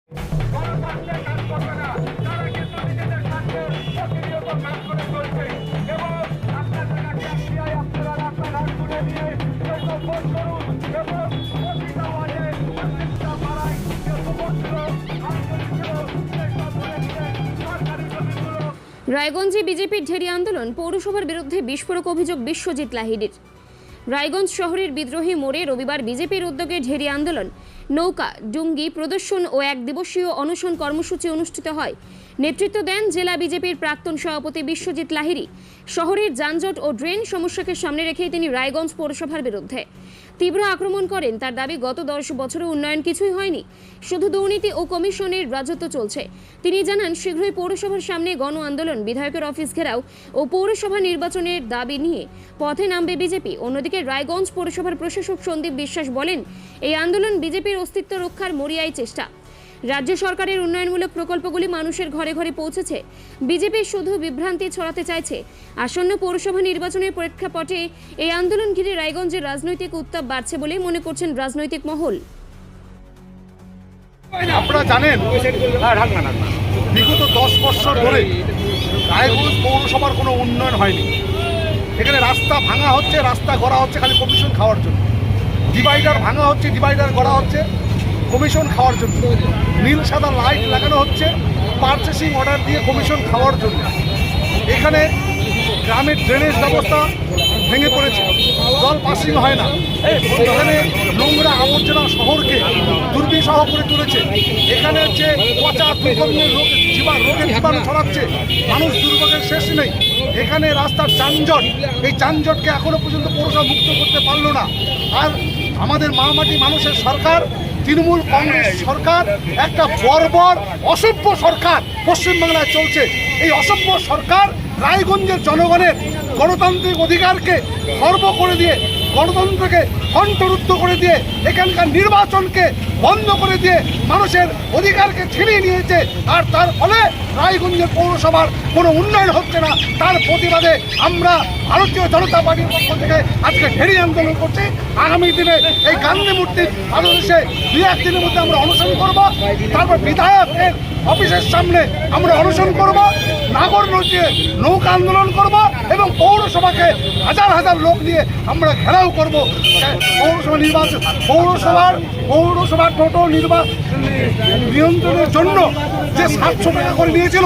রায়গঞ্জে বিজেপির ঢেরি আন্দোলন, পৌরসভার বিরুদ্ধে বিস্ফোরক অভিযোগ বিশ্বজিৎ লাহিড়ীর। রায়গঞ্জ শহরের বিদ্রোহী মোড়ে রবিবার বিজেপির উদ্যোগে ঢেরি আন্দোলন, নৌকা, ডুঙ্গি প্রদর্শন ও এক দিবসীয় অনশন কর্মসূচি অনুষ্ঠিত হয়। নেতৃত্ব দেন জেলা বিজেপির প্রাক্তন সভাপতি বিশ্বজিৎ লাহিড়ী। শহরের যানজট ও ড্রেন সমস্যাকে সামনে রেখেই তিনি রায়গঞ্জ পৌরসভার বিরুদ্ধে তীব্র আক্রমণ করেন। তার দাবি, গত 10 বছরে উন্নয়ন কিছুই হয়নি, শুধু দুর্নীতি ও কমিশনের রাজত্ব চলছে। তিনি জানান, শীঘ্রই পৌরসভার সামনে গণ আন্দোলন, বিধায়কের অফিস ঘেরাও ও পৌরসভা নির্বাচনের দাবি নিয়ে পথে নামবে বিজেপি। অন্যদিকে রায়গঞ্জ পৌরসভার প্রশাসক সন্দীপ বিশ্বাস বলেন, এই আন্দোলন বিজেপির অস্তিত্ব রক্ষার মরিয়াই চেষ্টা। রাজ্য সরকারের উন্নয়নমূলক প্রকল্পগুলি মানুষের ঘরে ঘরে পৌঁছেছে, বিজেপি শুধু বিভ্রান্তি ছড়াতে চাইছে। আসন্ন পৌরসভা নির্বাচনের প্রেক্ষাপটে এই আন্দোলন ঘিরে রায়গঞ্জের রাজনৈতিক উত্তাপ বাড়ছে বলে মনে করছেন রাজনৈতিক মহল। আপনারা জানেন, বিগত 10 বছর ধরে রায়গঞ্জ পৌরসভার কোনো উন্নয়ন হয়নি। এখানে রাস্তা ভাঙা হচ্ছে, রাস্তা গড়া হচ্ছে খালি কমিশন খাওয়ার জন্য। ডিভাইডার ভাঙা হচ্ছে, ডিভাইডার গড়া হচ্ছে কমিশন খাওয়ার জন্য। নীল সাদা লাইট লাগানো হচ্ছে পারচেসিং অর্ডার দিয়ে কমিশন খাওয়ার জন্য। এখানে গ্রামের ড্রেনেজ ব্যবস্থা ভেঙে পড়েছে, জল পাসিং হয় না। এখানে নোংরা আবর্জনা শহরকে দুর্বিষহ করে তুলেছে। এখানে যে পচা দুর্গন্ধের রোগের জীবাণু ছড়াচ্ছে, মানুষ দুর্ভোগের শেষ নেই। এখানে রাস্তার যানজট, এই যানজটকে এখনো পর্যন্ত পৌরসভা মুক্ত করতে পারলো না। আর আমাদের মামাটি মানুষের সরকার, তৃণমূল কংগ্রেস সরকার, একটা বর্বর অসভ্য সরকার পশ্চিমবাংলায় চলছে। এই অসভ্য সরকার রায়গঞ্জের জনগণের গণতান্ত্রিক অধিকারকে খর্ব করে দিয়ে, গণতন্ত্রকে কণ্ঠরুদ্ধ করে দিয়ে, এখানকার নির্বাচনকে বন্ধ করে দিয়ে মানুষের অধিকারকে ছিনিয়ে নিয়েছে। আর তার ফলে রায়গঞ্জের পৌরসভার কোনো উন্নয়ন হচ্ছে না। তার প্রতিবাদে আমরা ভারতীয় জনতা পার্টির পক্ষ থেকে আজকে ঢেরি আন্দোলন করছি। আগামী দিনে এই গান্ধী মূর্তির পাদদেশে 2-1 দিনের মধ্যে আমরা অনশন করব। তারপর বিধায়কের অফিসের সামনে আমরা অনশন করব, নাগর নদীতে নৌকা আন্দোলন করব এবং পৌরসভাকে হাজার হাজার লোক নিয়ে আমরা ঘেরাও করব। পৌরসভা নির্বাচন, পৌরসভার টোটো নিয়ন্ত্রণের জন্য যে 700 টাকা করে নিয়েছিল,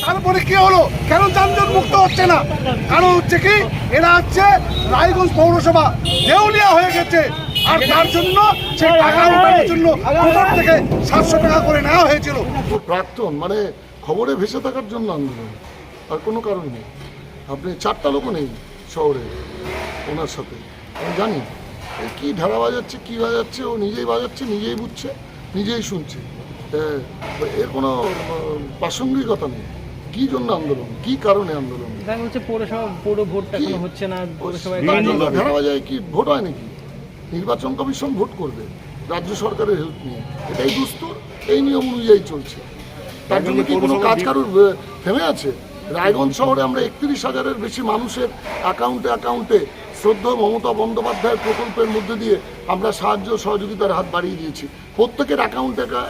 তারপরে কি হলো? কেন যানজট মুক্ত হচ্ছে না? কারণ হচ্ছে কি, এরা হচ্ছে রায়গঞ্জ পৌরসভা দেউলিয়া হয়ে গেছে। আর তার জন্য সেই টাকা উঠানোর জন্য কোথার থেকে 700 টাকা করে নেওয়া হয়েছিল। প্রাক্তন মানে খবরে ভেসে থাকার জন্য আন্দোলন, আর কোনো কারণ নেই। আপনি 4টা লোকও নেই শহরে ওনার সাথে। আমি জানি কি ঢালা বাজাচ্ছে, কী বাজাচ্ছে, ও নিজেই বাজাচ্ছে, নিজেই বুঝছে, নিজেই শুনছে। এর কোনো প্রাসঙ্গিকতা নেই। কি জন্য আন্দোলন, কি কারণে আন্দোলন? পৌর ভোটটা হচ্ছে না, ঢালা বাজায় কি ভোট হয় নাকি? নির্বাচন কমিশন ভোট করবে রাজ্য সরকারের হেল্প নিয়ে, এটাই দুস্তর, এই নিয়ম অনুযায়ী চলছে। তার জন্য কি কোনো কাজ কারোর থেমে আছে? রায়গঞ্জ শহরে আমরা 31,000-এর বেশি মানুষের অ্যাকাউন্টে শ্রদ্ধেয় মমতা বন্দ্যোপাধ্যায়ের প্রকল্পের মধ্যে দিয়ে আমরা সাহায্য সহযোগিতার হাত বাড়িয়ে দিয়েছি। প্রত্যেকের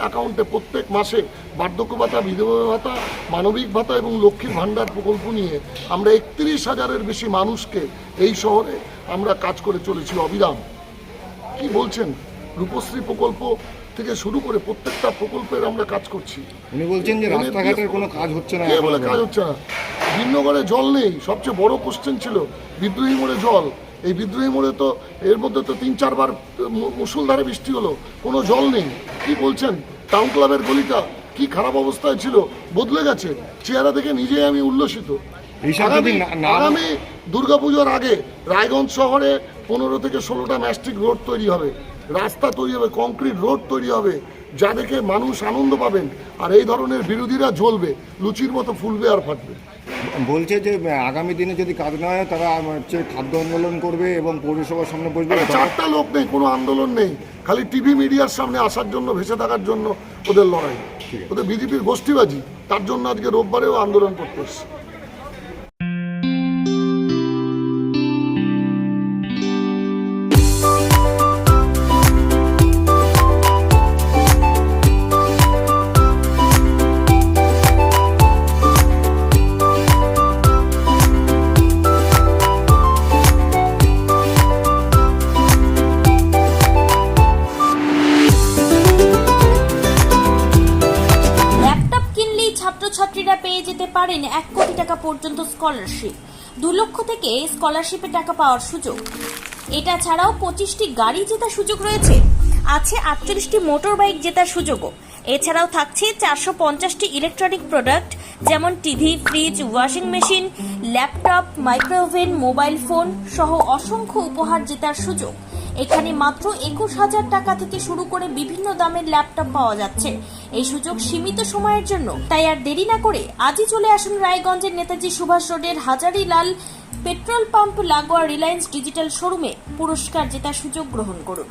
অ্যাকাউন্টে প্রত্যেক মাসে বার্ধক্য ভাতা, বিধবা ভাতা, মানবিক ভাতা এবং লক্ষ্মীর ভাণ্ডার প্রকল্প নিয়ে আমরা 31,000-এর বেশি মানুষকে এই শহরে আমরা কাজ করে চলেছি অবিরাম। কি বলছেন? রূপশ্রী প্রকল্প থেকে শুরু করে প্রত্যেকটা প্রকল্পের আমরা কাজ করছি। উনি বলছেন যে রাস্তাঘাটের কোনো কাজ হচ্ছে না। কে বলে কাজ হচ্ছে না? ভিন্নগড়ে জল নেই, সবচেয়ে বড় কোশ্চেন ছিল বিদ্রোহী মোড়ে জল। এই বিদ্রোহী মোড়ে তো এর মধ্যে তো 3-4 বার মুষলধারে বৃষ্টি হলো, কোনো জল নেই। কি বলছেন? টাউন ক্লাবের গলিটা কি খারাপ অবস্থায় ছিল, বদলে গেছে। চেহারা দেখে নিজেই আমি উল্লসিত। আগামী দুর্গাপুজোর আগে রায়গঞ্জ শহরে 15 থেকে 16টা ম্যাস্টিক রোড তৈরি হবে, রাস্তা তৈরি হবে, কংক্রিট রোড তৈরি হবে, যা দেখে মানুষ আনন্দ পাবেন। আর এই ধরনের বিরোধীরা জ্বলবে, লুচির মতো ফুলবে আর ফাটবে। বলছে যে আগামী দিনে যদি কাজ না হয় তারা হচ্ছে খাদ্য আন্দোলন করবে এবং পৌরসভার সামনে বসবে। 4টা লোক নেই, কোনো আন্দোলন নেই, খালি টিভি মিডিয়ার সামনে আসার জন্য, ভেসে থাকার জন্য ওদের লড়াই, ওদের বিজেপির গোষ্ঠীবাজি। তার জন্য আজকে রোববারেও আন্দোলন করতে এসছে। পেয়ে যেতে পারেন 1 কোটি টাকা পর্যন্ত স্কলারশিপ। 2 লক্ষ থেকে স্কলারশিপে টাকা পাওয়ার সুযোগ। এটা ছাড়াও 25টি গাড়ি জেতার সুযোগ রয়েছে। আছে 48টি মোটর বাইক জেতার সুযোগও। এছাড়াও থাকছে 450টি ইলেকট্রনিক প্রোডাক্ট যেমন TV, fridge, washing machine, laptop, micro oven, mobile phone সহ অসংখ্য উপহার জেতার সুযোগ। এখানে মাত্র 21,000 টাকা থেকে শুরু করে বিভিন্ন দামের ল্যাপটপ পাওয়া যাচ্ছে। এই সুযোগ সীমিত সময়ের জন্য, তাই আর দেরি না করে আজই চলে আসুন রায়গঞ্জের নেতাজি সুভাষ রোডের হাজারিলাল পেট্রোল পাম্প লাগোয়া রিলায়েন্স ডিজিটাল শোরুমে পুরস্কার জেতার সুযোগ গ্রহণ করুন।